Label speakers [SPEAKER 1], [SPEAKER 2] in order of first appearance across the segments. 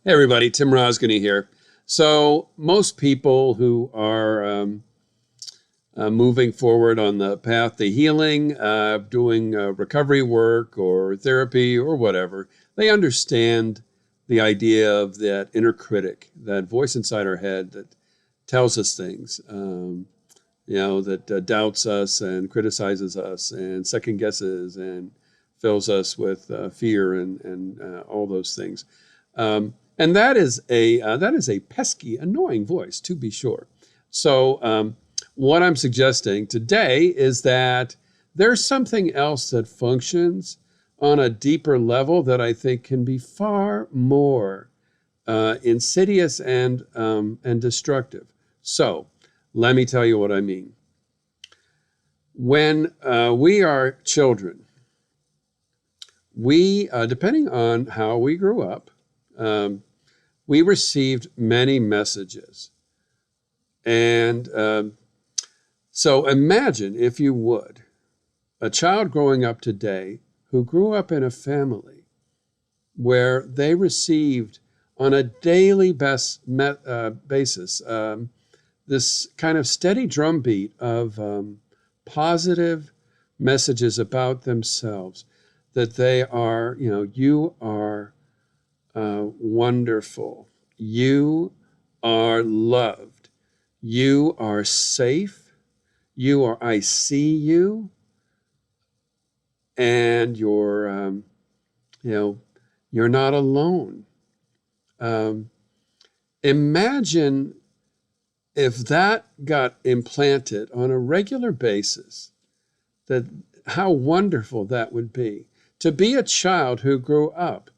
[SPEAKER 1] Hey everybody, Tim Rosgany here. So most people who are moving forward on the path to healing, doing recovery work or therapy or whatever, they understand the idea of that inner critic, that voice inside our head that tells us things, that doubts us and criticizes us and second guesses and fills us with fear and all those things. And that is a pesky, annoying voice, to be sure. So what I'm suggesting today is that there's something else that functions on a deeper level that I think can be far more insidious and destructive. So let me tell you what I mean. When we are children, we, depending on how we grew up, we received many messages. And so imagine, if you would, a child growing up today who grew up in a family where they received on a daily basis this kind of steady drumbeat of positive messages about themselves, that they are, you are wonderful. You are loved. You are safe. I see you. And you're not alone. Imagine if that got implanted on a regular basis, that how wonderful that would be. To be a child who grew up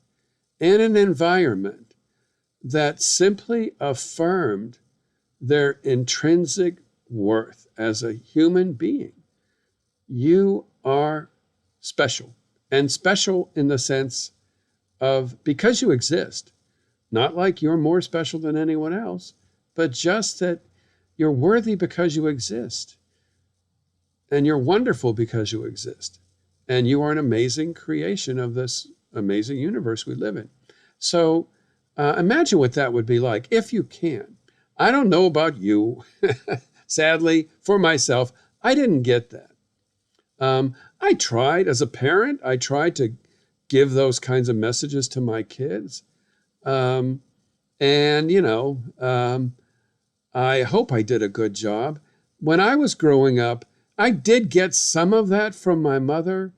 [SPEAKER 1] in an environment that simply affirmed their intrinsic worth as a human being. You are special, and special in the sense of because you exist, not like you're more special than anyone else, but just that you're worthy because you exist, and you're wonderful because you exist, and you are an amazing creation of this amazing universe we live in. So imagine what that would be like if you can. I don't know about you. Sadly, for myself, I didn't get that. I tried as a parent, I tried to give those kinds of messages to my kids. I hope I did a good job. When I was growing up, I did get some of that from my mother.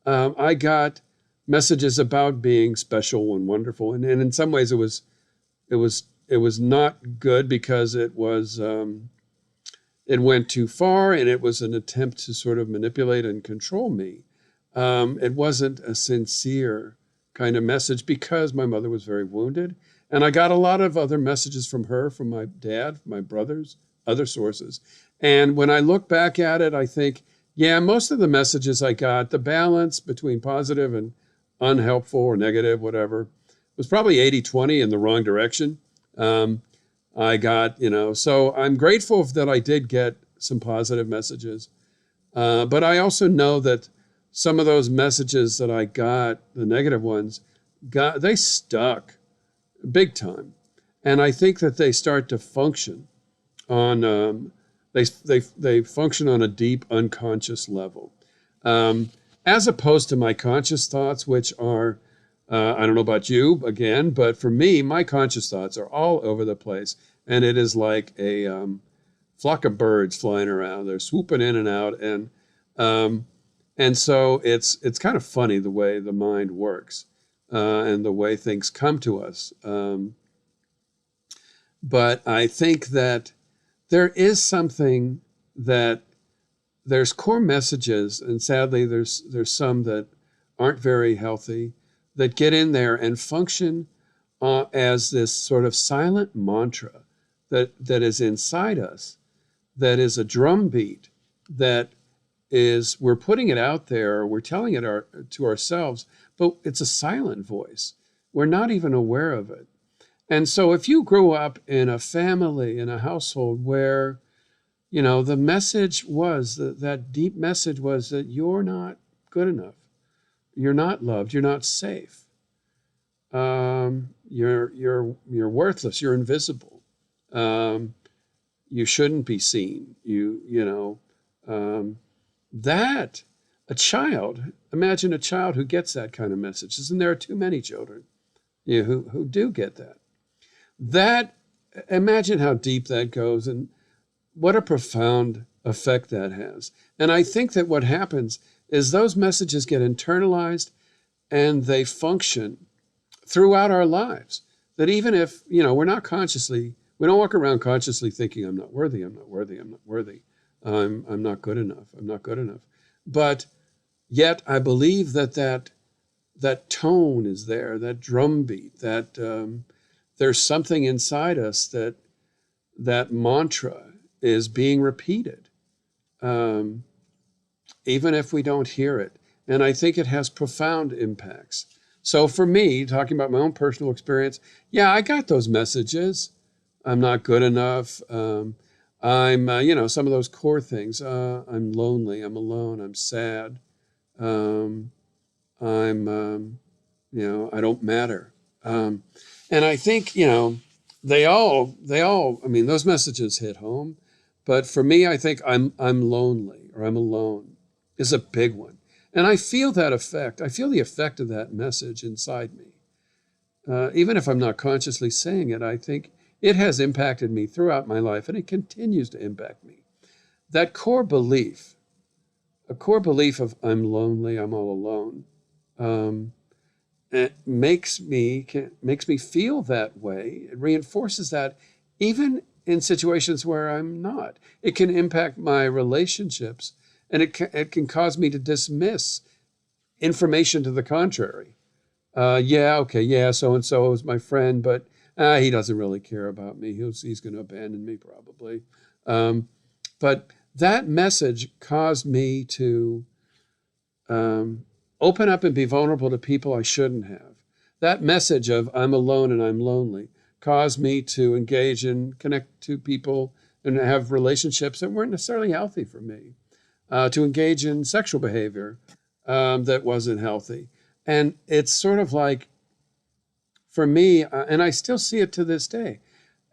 [SPEAKER 1] I got messages about being special and wonderful, and in some ways it was not good because it went too far, and it was an attempt to sort of manipulate and control me. It wasn't a sincere kind of message because my mother was very wounded, and I got a lot of other messages from her, from my dad, my brothers, other sources. And when I look back at it, I think, yeah, most of the messages I got, the balance between positive and unhelpful or negative, whatever, was probably 80-20 in the wrong direction. I got, so I'm grateful that I did get some positive messages. But I also know that some of those messages that I got, the negative ones, they stuck big time. And I think that they start to function on, they function on a deep unconscious level. As opposed to my conscious thoughts, which are, I don't know about you again, but for me, my conscious thoughts are all over the place. And it is like a flock of birds flying around. They're swooping in and out. And so it's kind of funny the way the mind works and the way things come to us. But I think that there is something that there's core messages, and sadly there's some that aren't very healthy, that get in there and function as this sort of silent mantra that is inside us, that is a drumbeat, that is, we're putting it out there, we're telling it to ourselves, but it's a silent voice. We're not even aware of it. And so if you grew up in a family, in a household where, the message was, that deep message was that you're not good enough, you're not loved, you're not safe, You're worthless. You're invisible. Um, you shouldn't be seen. That a child. Imagine a child who gets that kind of messages, and there are too many children, who do get that. That Imagine how deep that goes, and what a profound effect that has. And I think that what happens is those messages get internalized, and they function throughout our lives. That even if, we don't walk around consciously thinking, I'm not worthy, I'm not worthy, I'm not worthy, I'm not good enough, I'm not good enough. But yet I believe that tone is there, that drumbeat, that there's something inside us that mantra is being repeated, um, even if we don't hear it. And I think it has profound impacts. So for me, talking about my own personal experience, yeah, I got those messages. I'm not good enough. Some of those core things. I'm lonely. I'm alone. I'm sad. Um, I don't matter. And I think, I mean, those messages hit home. But for me, I think I'm lonely or I'm alone is a big one. And I feel that effect. I feel the effect of that message inside me. Even if I'm not consciously saying it, I think it has impacted me throughout my life, and it continues to impact me. That a core belief of I'm lonely, I'm all alone, it makes me feel that way. It reinforces that even in situations where I'm not. It can impact my relationships, and it can cause me to dismiss information to the contrary. Yeah, okay, yeah, so-and-so is my friend, but he doesn't really care about me. He's going to abandon me probably. But that message caused me to open up and be vulnerable to people I shouldn't have. That message of I'm alone and I'm lonely caused me to engage and connect to people and have relationships that weren't necessarily healthy for me, to engage in sexual behavior that wasn't healthy. And it's sort of like, for me, and I still see it to this day,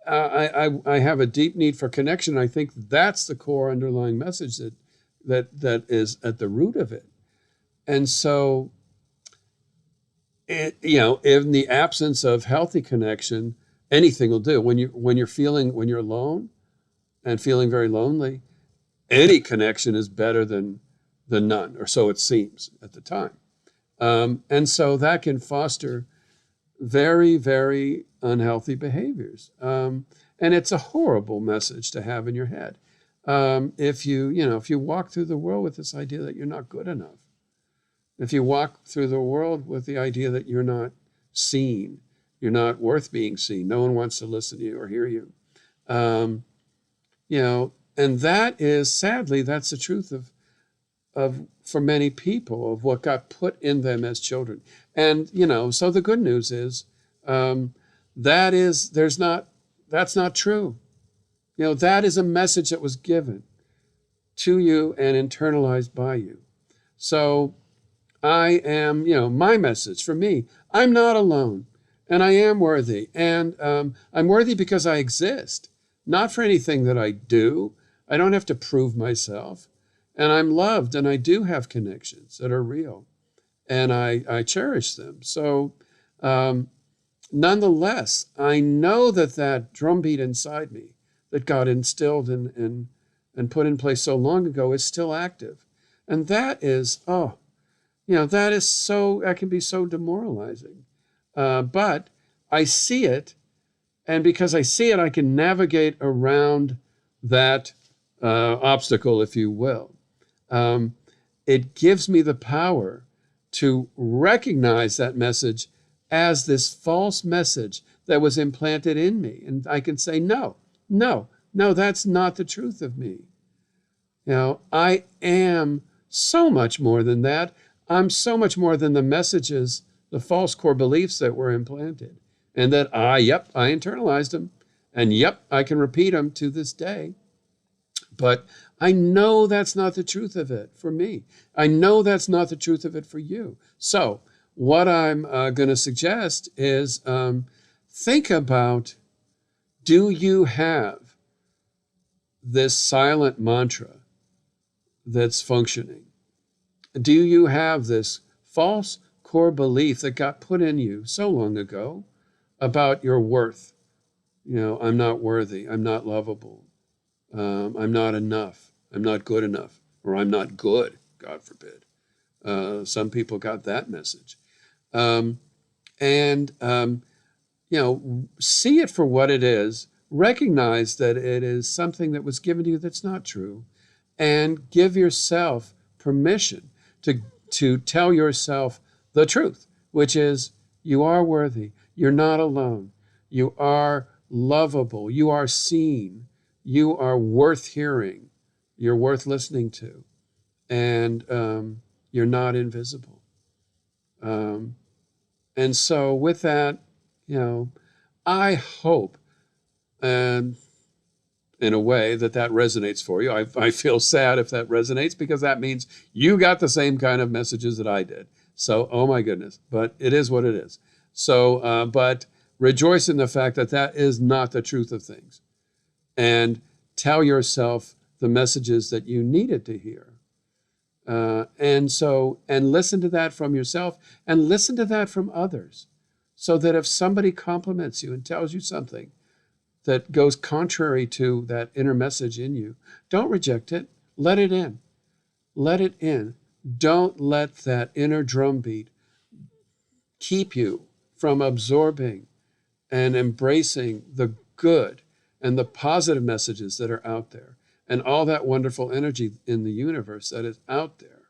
[SPEAKER 1] I have a deep need for connection. I think that's the core underlying message that is at the root of it. And so, in the absence of healthy connection, anything will do. When you're alone and feeling very lonely, any connection is better than none, or so it seems at the time. And so that can foster very, very unhealthy behaviors. And it's a horrible message to have in your head. If you walk through the world with this idea that you're not good enough, if you walk through the world with the idea that you're not seen, you're not worth being seen, no one wants to listen to you or hear you, and that is, sadly, that's the truth of for many people, of what got put in them as children. And so the good news is that's not true. That is a message that was given to you and internalized by you. So I am, my message for me, I'm not alone, and I am worthy, and I'm worthy because I exist, not for anything that I do. I don't have to prove myself, and I'm loved, and I do have connections that are real, and I cherish them. So nonetheless, I know that drumbeat inside me that God instilled and put in place so long ago is still active. And that is, that can be so demoralizing. But I see it, and because I see it, I can navigate around that obstacle, if you will. It gives me the power to recognize that message as this false message that was implanted in me. And I can say, no, that's not the truth of me. I am so much more than that. I'm so much more than the messages, the false core beliefs that were implanted. And that I internalized them. And I can repeat them to this day. But I know that's not the truth of it for me. I know that's not the truth of it for you. So what I'm going to suggest is think about, do you have this silent mantra that's functioning? Do you have this false core belief that got put in you so long ago about your worth? You know, I'm not worthy, I'm not lovable, I'm not enough, I'm not good enough, or I'm not good, God forbid. Some people got that message. And you know, see it for what it is, recognize that it is something that was given to you that's not true, and give yourself permission to tell yourself the truth, which is you are worthy, you're not alone, you are lovable, you are seen, you are worth hearing, you're worth listening to, and you're not invisible. And so with that, you know, I hope, in a way, that resonates for you. I feel sad if that resonates, because that means you got the same kind of messages that I did. So, oh my goodness, but it is what it is. So, but rejoice in the fact that that is not the truth of things. And tell yourself the messages that you needed to hear. And listen to that from yourself, and listen to that from others, so that if somebody compliments you and tells you something that goes contrary to that inner message in you, don't reject it. Let it in. Let it in. Don't let that inner drumbeat keep you from absorbing and embracing the good and the positive messages that are out there, and all that wonderful energy in the universe that is out there.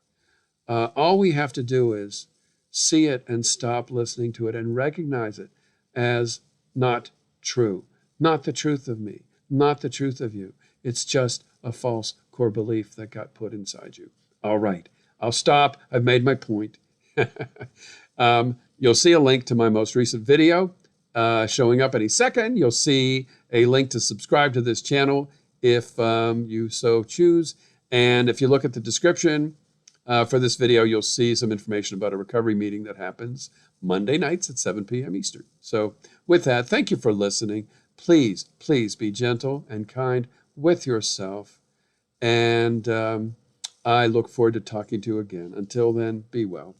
[SPEAKER 1] All we have to do is see it and stop listening to it and recognize it as not true, not the truth of me, not the truth of you. It's just a false core belief that got put inside you. All right, I'll stop. I've made my point. You'll see a link to my most recent video showing up any second. You'll see a link to subscribe to this channel if you so choose. And if you look at the description for this video, you'll see some information about a recovery meeting that happens Monday nights at 7 p.m. Eastern. So with that, thank you for listening. Please, please be gentle and kind with yourself. And I look forward to talking to you again. Until then, be well.